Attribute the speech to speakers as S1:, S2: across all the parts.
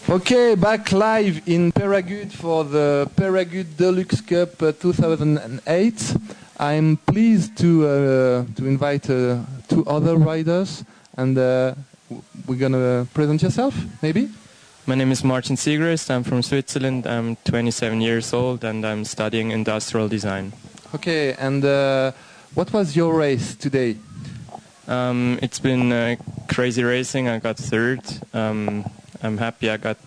S1: Okay, back live in Peyragudes for the Peyragudes Deluxe Cup 2008. I'm pleased to invite two other riders, and we're gonna present yourself, maybe.
S2: My name is Martin Siegrist. I'm from Switzerland. I'm 27 years old, and I'm studying industrial design.
S1: Okay, and what was your race today?
S2: It's been crazy racing. I got third. I'm happy I got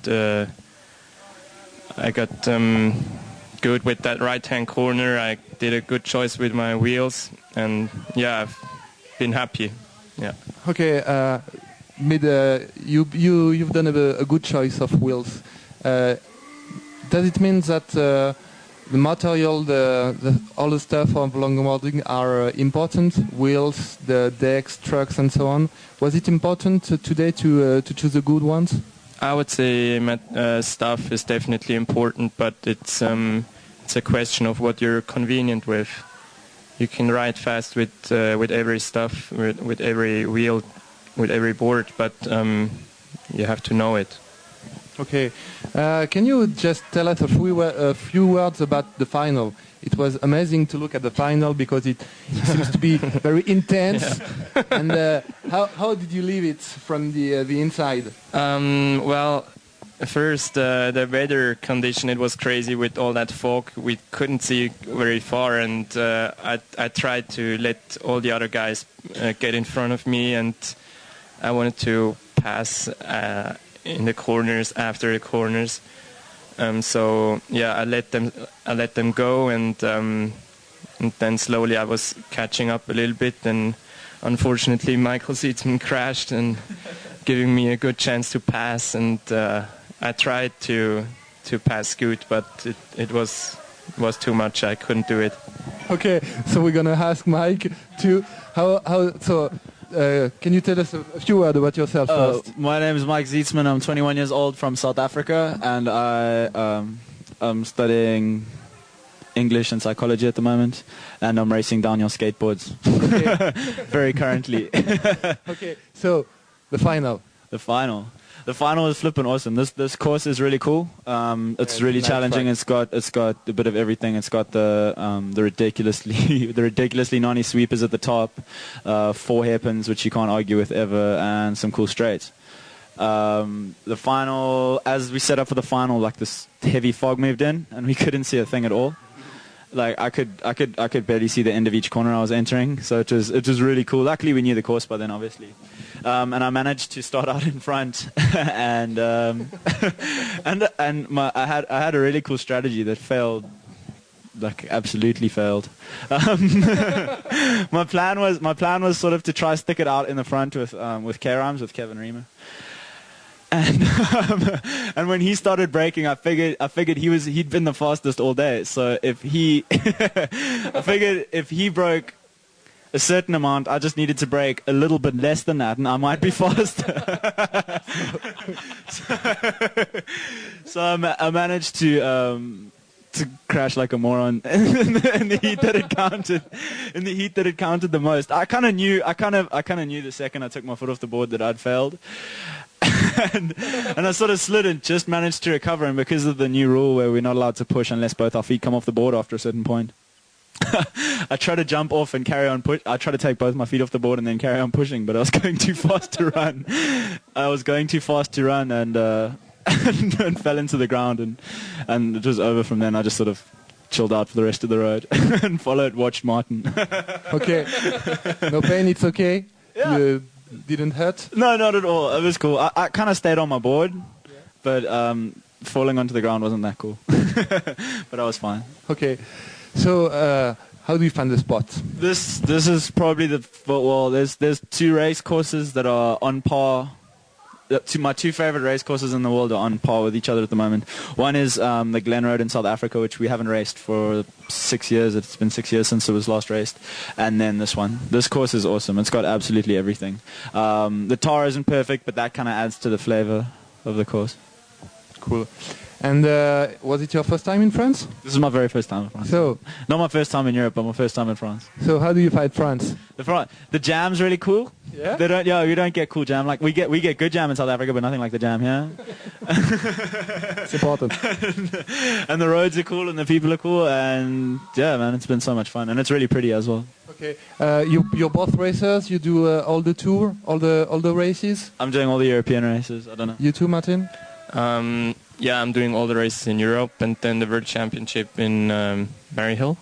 S2: good with that right-hand corner. I did a good choice with my wheels, and yeah, I've been happy. Yeah.
S1: Okay, you've done a good choice of wheels. Does it mean that the material, all the stuff of longboarding are important? Wheels, the decks, trucks, and so on. Was it important today to choose the good ones?
S2: I would say stuff is definitely important, but it's a question of what you're convenient with. You can ride fast with every stuff, with every wheel, with every board, but you have to know it.
S1: Okay, can you just tell us a few words about the final? It was amazing to look at the final because it seems to be very intense. Yeah. And how did you leave it from the inside?
S2: Well, first the weather condition, it was crazy with all that fog. We couldn't see very far, and I tried to let all the other guys get in front of me, and I wanted to pass in the corners, after the corners. So yeah, I let them go, and then slowly I was catching up a little bit, and unfortunately Michael Zietsman crashed and giving me a good chance to pass, and I tried to pass Scoot, but it was too much. I couldn't do it.
S1: Okay, so we're gonna ask Mike to can you tell us a few words about yourself first?
S3: My name is Mike Zietsman. I'm 21 years old from South Africa, and I'm studying English and psychology at the moment, and I'm racing downhill skateboards. Okay. Very currently.
S1: Okay, so the final.
S3: The final is flipping awesome. This course is really cool. It's really challenging. It's got a bit of everything. It's got the ridiculously nonny sweepers at the top, 4 hairpins which you can't argue with ever, and some cool straights. The final, as we set up for the final, like this heavy fog moved in, and we couldn't see a thing at all. Like I could barely see the end of each corner I was entering, so it was really cool. Luckily we knew the course by then, obviously, and I managed to start out in front, and I had a really cool strategy that failed, like absolutely failed. My plan was sort of to try stick it out in the front with K-Rhymes, with Kevin Reamer. And when he started braking, I figured he'd been the fastest all day. So if he I figured if he broke a certain amount, I just needed to brake a little bit less than that, and I might be faster. So I managed to crash like a moron in the heat that it counted. In the heat that it counted the most, I kind of knew the second I took my foot off the board that I'd failed. And I sort of slid and just managed to recover, and because of the new rule where we're not allowed to push unless both our feet come off the board after a certain point, I tried to jump off and carry on push. I tried to take both my feet off the board and then carry on pushing, but I was going too fast to run. And fell into the ground, and it was over from then. I just sort of chilled out for the rest of the road and watched Martin.
S1: Okay, no pain, it's okay.
S3: Yeah.
S1: You didn't hurt?
S3: No, not at all. It was cool. I kind of stayed on my board, but falling onto the ground wasn't that cool. But I was fine.
S1: Okay, so how do you find the spot?
S3: This is probably there's 2 race courses that are on par. My 2 favorite race courses in the world are on par with each other at the moment. One is the Glen Road in South Africa, which we haven't raced for 6 years. It's been 6 years since it was last raced. And then this one. This course is awesome. It's got absolutely everything. The tar isn't perfect, but that kind of adds to the flavor of the course.
S1: Cool. And was it your first time in France?
S3: This is my very first time in France.
S1: So,
S3: not my first time in Europe, but my first time in France.
S1: So how do you find France?
S3: The jam's really cool.
S1: Yeah?
S3: They don't. Yeah, we don't get cool jam. Like we get good jam in South Africa, but nothing like the jam here.
S1: It's important.
S3: And the roads are cool, and the people are cool, and yeah, man, it's been so much fun, and it's really pretty as well.
S1: Okay. You're both racers. You do all the tour, all the races.
S3: I'm doing all the European races. I don't know.
S1: You too, Martin.
S2: Yeah, I'm doing all the races in Europe and then the World Championship in Maryhill.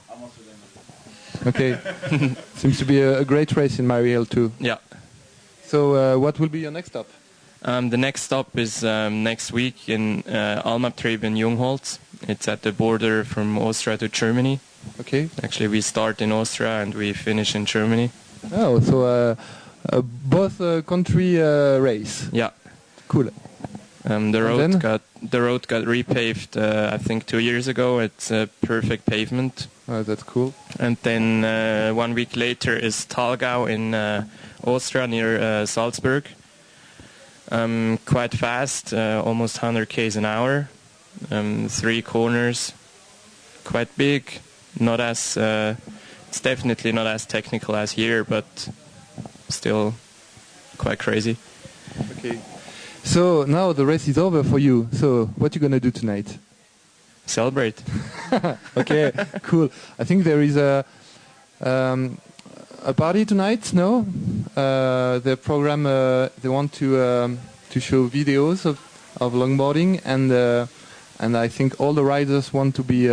S1: Okay. Seems to be a great race in Maryhill too.
S2: Yeah.
S1: So what will be your next stop?
S2: The next stop is next week in Almabtrieb in Jungholz. It's at the border from Austria to Germany.
S1: Okay.
S2: Actually, we start in Austria and we finish in Germany.
S1: Oh, so both country race.
S2: Yeah.
S1: Cool.
S2: The road got repaved, I think 2 years ago. It's a perfect pavement.
S1: Oh, that's cool.
S2: And then 1 week later is Thalgau in Austria near Salzburg. Quite fast, almost 100 k's an hour. 3 corners, quite big. Not as it's definitely not as technical as here, but still quite crazy.
S1: Okay. So now the race is over for you. So what you gonna do tonight?
S2: Celebrate.
S1: Okay, cool. I think there is a party tonight. No, the program they want to show videos of longboarding, and I think all the riders want to be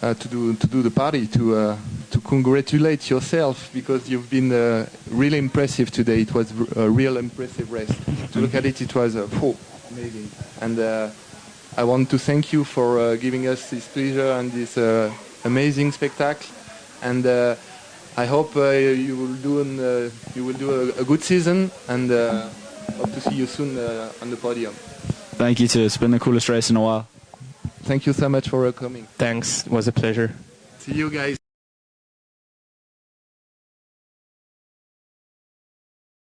S1: to do the party to congratulate yourself because you've been really impressive today. It was a real impressive race. To look at it, it was amazing. And I want to thank you for giving us this pleasure and this amazing spectacle. And I hope you will do a good season, and hope to see you soon on the podium.
S3: Thank you too. It's been the coolest race in a while.
S1: Thank you so much for coming.
S2: Thanks. It was a pleasure.
S1: See you guys.